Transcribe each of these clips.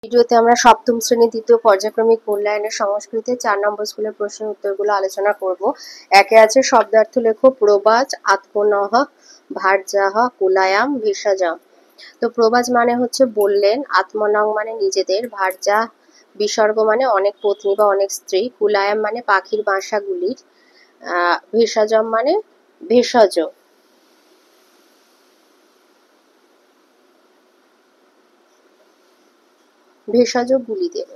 ভিডিওতে আমরা সপ্তম শ্রেণীর দ্বিতীয় পর্যায়ক্রমিক মূল্যায়নের সংস্কৃতে 4 নম্বর স্কুলের প্রশ্নের উত্তরগুলো আলোচনা করব। একে আছে শব্দার্থ লেখো প্রবাচ, আত্মনহ, ভার্যাহ, কুলায়াম, ভেষজম। তো প্রবাচ মানে হচ্ছে বললেন, আত্মনং মানে নিজেদের, ভার্যা বিসর্গ মানে অনেক পত্নী বা অনেক স্ত্রী, কুলায়াম মানে পাখির বাসাগুলির, ভেষজম মানে ভেষজ। ভেষজ গুলিদের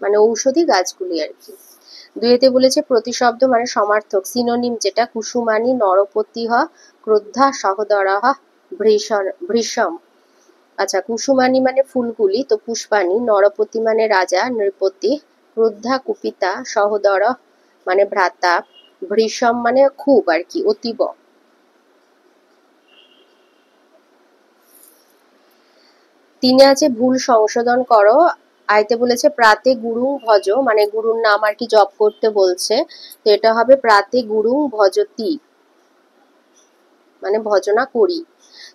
মানে ঔষধি গাছগুলি আর কি। দুইতে বলেছে প্রতিশব্দ মানে সমার্থক, সিনোনিম যেটা, কুসুমানি, নরপতিহ, ক্রোদ্ধা, সহদরহ, ভৃশম। আচ্ছা, কুসুমানি মানে ফুলগুলি, তো পুষ্পানি, নরপতি মানে রাজা, নৃপতি, ক্রোদ্ধা কুপিতা, সহদর মানে ভ্রাতা, ভৃশম মানে খুব আর কি, অতীব। তিনে আছে ভুল সংশোধন করো। আইতে বলেছে প্রাতে গুরুং ভজ মানে গুরুর নাম আর কি জপ করতে বলছে, তো এটা হবে প্রাতে গুরুং ভজতি মানে ভজনা করি।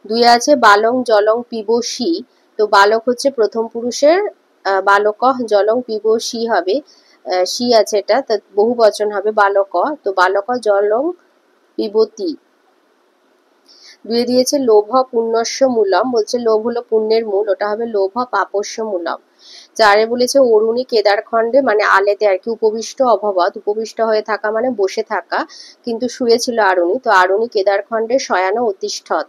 দুই আছে বালং জলং পিবসি, তো বালক হচ্ছে প্রথম পুরুষের বালক, জলং পিবসি হবে সি আছে, এটা বহু বচন হবে বালক, তো বালক জলং পিবতি। দুয়ে দিয়েছে লোভ পুণ্যস্য মূলম, বলছে লোভ হলো পুণ্যের মূল, ওটা হবে লোভ পাপস্য মূলম। চারে বলেছে অরুণী কেদারখণ্ডে মানে আলেতে আর কি, উপবিষ্ট অভবত, উপবিষ্ট হয়ে থাকা মানে বসে থাকা, কিন্তু শুয়েছিল আরুণী, তো আরুণী কেদারখণ্ডে শয়ান অতিষ্ঠত।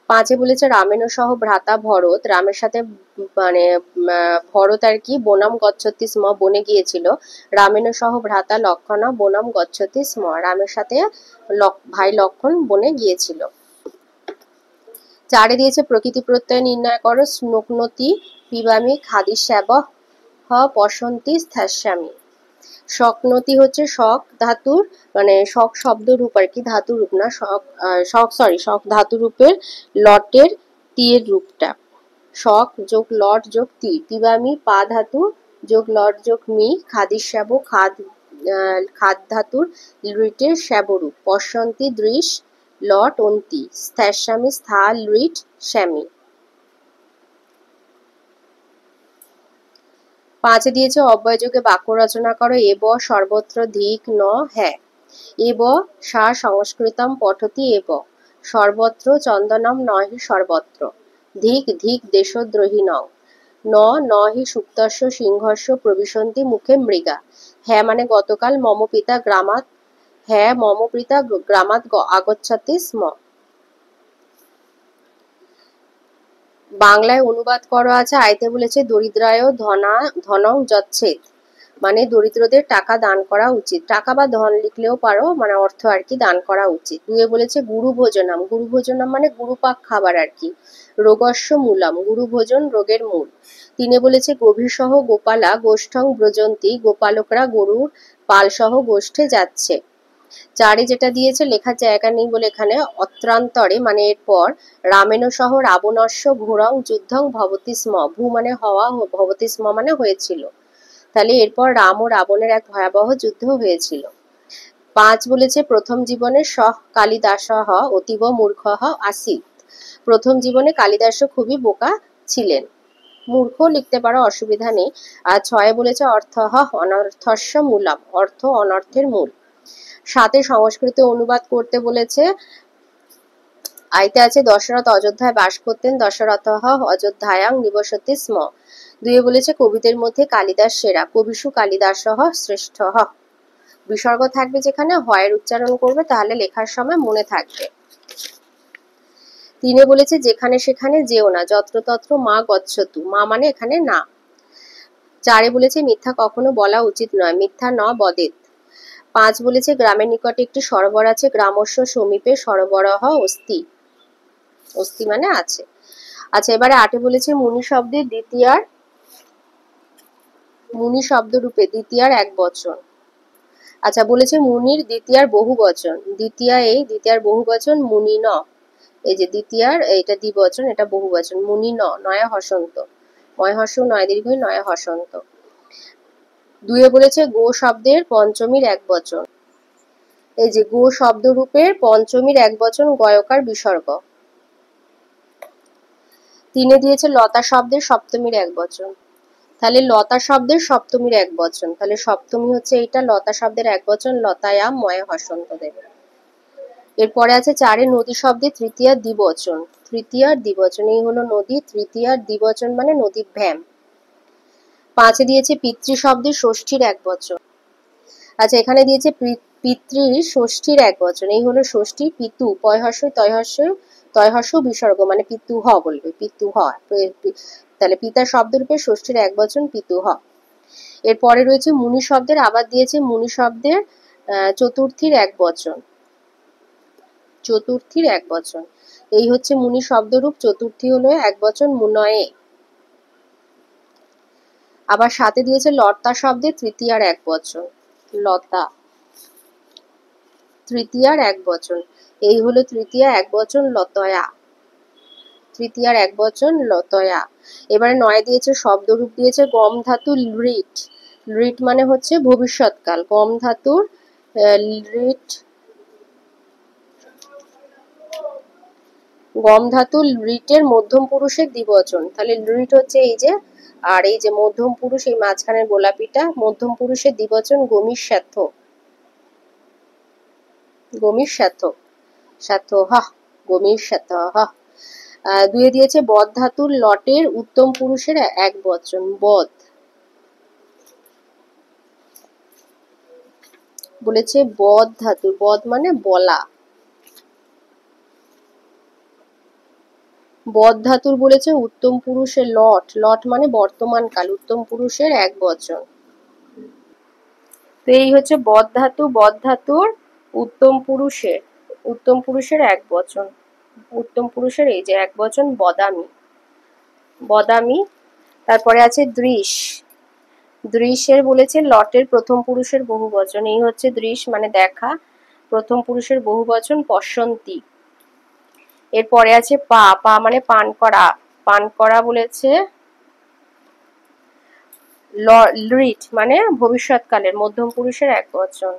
পাঁচে বলেছে রামেণ সহ ভ্রাতা ভরত, রামের সাথে মানে ভরত আর কি বনাম গচ্ছতি স্ম বনে গিয়েছিল, রামেণ সহ ভ্রাতা লক্ষণ বনাম গচ্ছতি স্ম, রামের সাথে ভাই লক্ষণ বনে গিয়েছিল। চারে দিয়েছে প্রকৃতি প্রত্যয় নির্ণয় করো, স্নোকনতি পিবামি খাদিস্যাব পশন্তি স্থ্যাস্যামি। শকনতি হচ্ছে শক ধাতুর মানে শক শব্দ রূপ আর কি, ধাতু রূপ না, শক ধাতু রূপের লটের টিয়ের রূপটা, শক যোগ লট যোগ তি, পিবামি পা ধাতু যোগ লট যোগ মি, খাদিস্যাব খাদ ধাতুর লৃটের শ্যাবরূপ, পশ্যন্তি দৃশ লট অন্তি, স্থ্যাস্যামি স্থা লৃট শ্যামি। পাঁচে দিয়েছে অব্যয়যোগে বাক্য রচনা করো, এব সর্বত্র ধিক ন হ্যাঁ, এব সা সংস্কৃতম পঠতি, এব সর্বত্র চন্দনম নহি সর্বত্র, ধিক ধিক দেশদ্রোহী নং, ন হি সুপ্তস্য সিংহস্য প্রবিশন্তি মুখে মৃগা। হ্যাঁ মানে গতকাল মম পিতা গ্রামাৎ, হ্যাঁ মম পিতা গ্রামাৎ আগচ্ছতি স্ম। বাংলায় অনুবাদ করা আছে। আইতে বলেছে দরিদ্রায় ধনং যচ্ছেদ মানে দরিদ্রদের টাকা দান করা উচিত, টাকা বা ধন লিখলেও পারো, মানে অর্থ আর কি দান করা উচিত। দুয়ে বলেছে গুরু ভোজনাম, গুরু ভোজনাম মানে গুরুপাক খাবার আর কি, রোগস্য মূলম, গুরু ভোজন রোগের মূল। তিনে বলেছে গভীর সহ গোপালা গোষ্ঠং ব্রজন্তী, গোপালকরা গরুর পাল সহ গোষ্ঠে যাচ্ছে। চারে যেটা দিয়েছে লেখার জায়গা নেই বলে এখানে অত্রান্তরে মানে এরপর, রামেণ সহ রাবণস্য ঘোরং যুদ্ধং ভবতি স্ম, ভূ মানে হওয়া, ভবতি স্ম মানে হয়েছিল, তাহলে এরপর রাম ও রাবণের এক ভয়াবহ যুদ্ধ হয়েছিল। পাঁচ বলেছে প্রথম জীবনে সহ কালিদাস অতীব মূর্খ আসিত, প্রথম জীবনে কালিদাস খুবই বোকা ছিলেন, মূর্খ লিখতে পারো অসুবিধা নেই। আর ছয়ে বলেছে অর্থ অনর্থস্য মূলম, অর্থ অনর্থের মূল। সাথে সংস্কৃতে অনুবাদ করতে বলেছে। আইতে আছে দশরথ অযোধ্যায় বাস করতেন, দশরথ অযোধ্যায়াং নিবসতি স্ম। দুয়ে বলেছে কবিদের মধ্যে কালিদাস সেরা, কবিষু কালিদাস শ্রেষ্ঠ। বিসর্গ থাকবে যেখানে হয়ের উচ্চারণ করবে, তাহলে লেখার সময় মনে থাকবে। তিনে বলেছে যেখানে সেখানে যেও না, যত্রতত্র মা গচ্ছতু, মা মানে এখানে না। চারে বলেছে মিথ্যা কখনো বলা উচিত নয়, মিথ্যা ন বদেত। পাঁচ বলেছে গ্রামের নিকটে একটি সরোবর আছে, গ্রামস্য সমীপে সরোবরহ অস্তি, অস্তি মানে আছে। আচ্ছা, এবারে আটে বলেছে মুনি শব্দের দ্বিতীয়ার, মুনি শব্দ রূপে দ্বিতীয়ার এক বচন। আচ্ছা, বলেছে মুনির দ্বিতীয়ার বহু বচন, দ্বিতীয়ার বহু বচন মুনি ন, এই যে দ্বিতীয়ার এটা দ্বিবচন, এটা বহু বচন, মুনি ন, নয় হসন্ত, ময় হর্ষ নয় দীর্ঘ নয় হসন্ত। দুয়ে বলেছে গো শব্দের পঞ্চমীর এক বচন, এই যে গো শব্দ রূপের পঞ্চমীর এক বচন গয়কার বিসর্গ। তিনে দিয়েছে লতা শব্দের সপ্তমীর এক বচন, তাহলে লতা শব্দের সপ্তমীর এক বচন, তাহলে সপ্তমী হচ্ছে এইটা, লতা শব্দের এক বচন, লতায়া ময় হসন্ত দেবে। এরপরে আছে চারে নদী শব্দের তৃতীয়ার দ্বিবচন, তৃতীয়ার দ্বিবচন, এই হলো নদী, তৃতীয়ার দ্বিবচন মানে নদীর ভ্যাম। পাঁচে দিয়েছে পিতৃ শব্দের ষষ্ঠীর এক বচন, আচ্ছা এখানে দিয়েছে পিতৃ ষষ্ঠীর এক বচন, এই হলো ষষ্ঠী, পিতু তয়হস্য বিসর্গ মানে পিতুহ বলবে, পিতুহ, তাহলে পিতা শব্দরূপে ষষ্ঠীর এক বচন পিতুহ। এরপরে রয়েছে মুনি শব্দের, আবার দিয়েছে মুনি শব্দের চতুর্থীর এক বচন, চতুর্থীর এক বচন, এই হচ্ছে মুনি শব্দরূপ, চতুর্থী হলো এক বচন মুনয়ে। আবার সাথে দিয়েছে লতা শব্দের তৃতীয়ার এক বচন, লতা, তৃতীয়ার এক বচন, এই হলো তৃতীয়া এক বচন লতয়া, তৃতীয়ার এক বচন লতয়া। এবারে নয় দিয়েছে শব্দরূপ, দিয়েছে গম ধাতু লৃট, লৃট মানে হচ্ছে ভবিষ্যৎকাল, গম ধাতুর লৃট, গম ধাতু লৃটের মধ্যম পুরুষের দ্বিবচন, তাহলে লৃট হচ্ছে এই যে, আর এই যে মধ্যম পুরুষ এই মাঝখানের গোলাপিটা মধ্যম পুরুষের দ্বিবচন গমির স্বার্থ, গমির স্বার্থ, স্বার্থ হা, গমির স্বার্থ হা। দুয়ে দিয়েছে বদ ধাতুর লটের উত্তম পুরুষের এক বচন, বদ, বলেছে বদ ধাতু, বদ মানে বলা, বদ ধাতুর বলেছে উত্তম পুরুষের লট, লট মানে বর্তমান কাল, উত্তম পুরুষের এক বচন। তো এই হচ্ছে বদ ধাতু, বদ ধাতুর উত্তম পুরুষের এক বচন, উত্তম পুরুষের এই যে এক বচন বদামি, বদামি। তারপরে আছে দৃশ, দৃশের বলেছে লটের প্রথম পুরুষের বহু বচন, এই হচ্ছে দৃশ মানে দেখা, প্রথম পুরুষের বহু বচন পশ্যন্তি। এরপরে আছে পা, পা মানে পান করা, পান করা বলেছে লৃট মানে ভবিষ্যৎকালের মধ্যম পুরুষের এক বচন,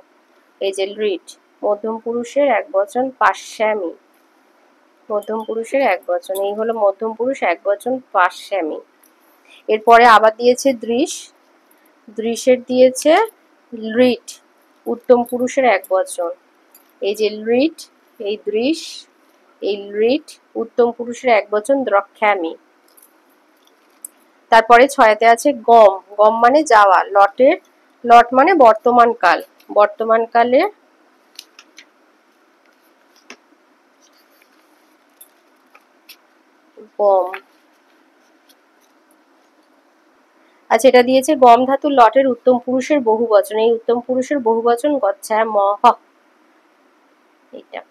এই যে লৃট মধ্যম পুরুষের এক বচন পাশ্যামি, মধ্যম পুরুষের এক বচন, এই হলো মধ্যম পুরুষ এক বচন পাশ্যামি। এরপরে আবার দিয়েছে দৃশ, দৃশের দিয়েছে লৃট উত্তম পুরুষের এক বচন, এই যে লৃট, এই দৃশ, এই লৃট উত্তম পুরুষের এক বচন দ্রক্ষামি। তারপরে ছয়তে আছে গম, গম মানে যাওয়া, লটের, লট মানে বর্তমান কাল, বর্তমান কালে গম। আচ্ছা এটা দিয়েছে গম ধাতুর লটের উত্তম পুরুষের বহু বচন, এই উত্তম পুরুষের বহু বচন গচ্ছায় মহ, এটা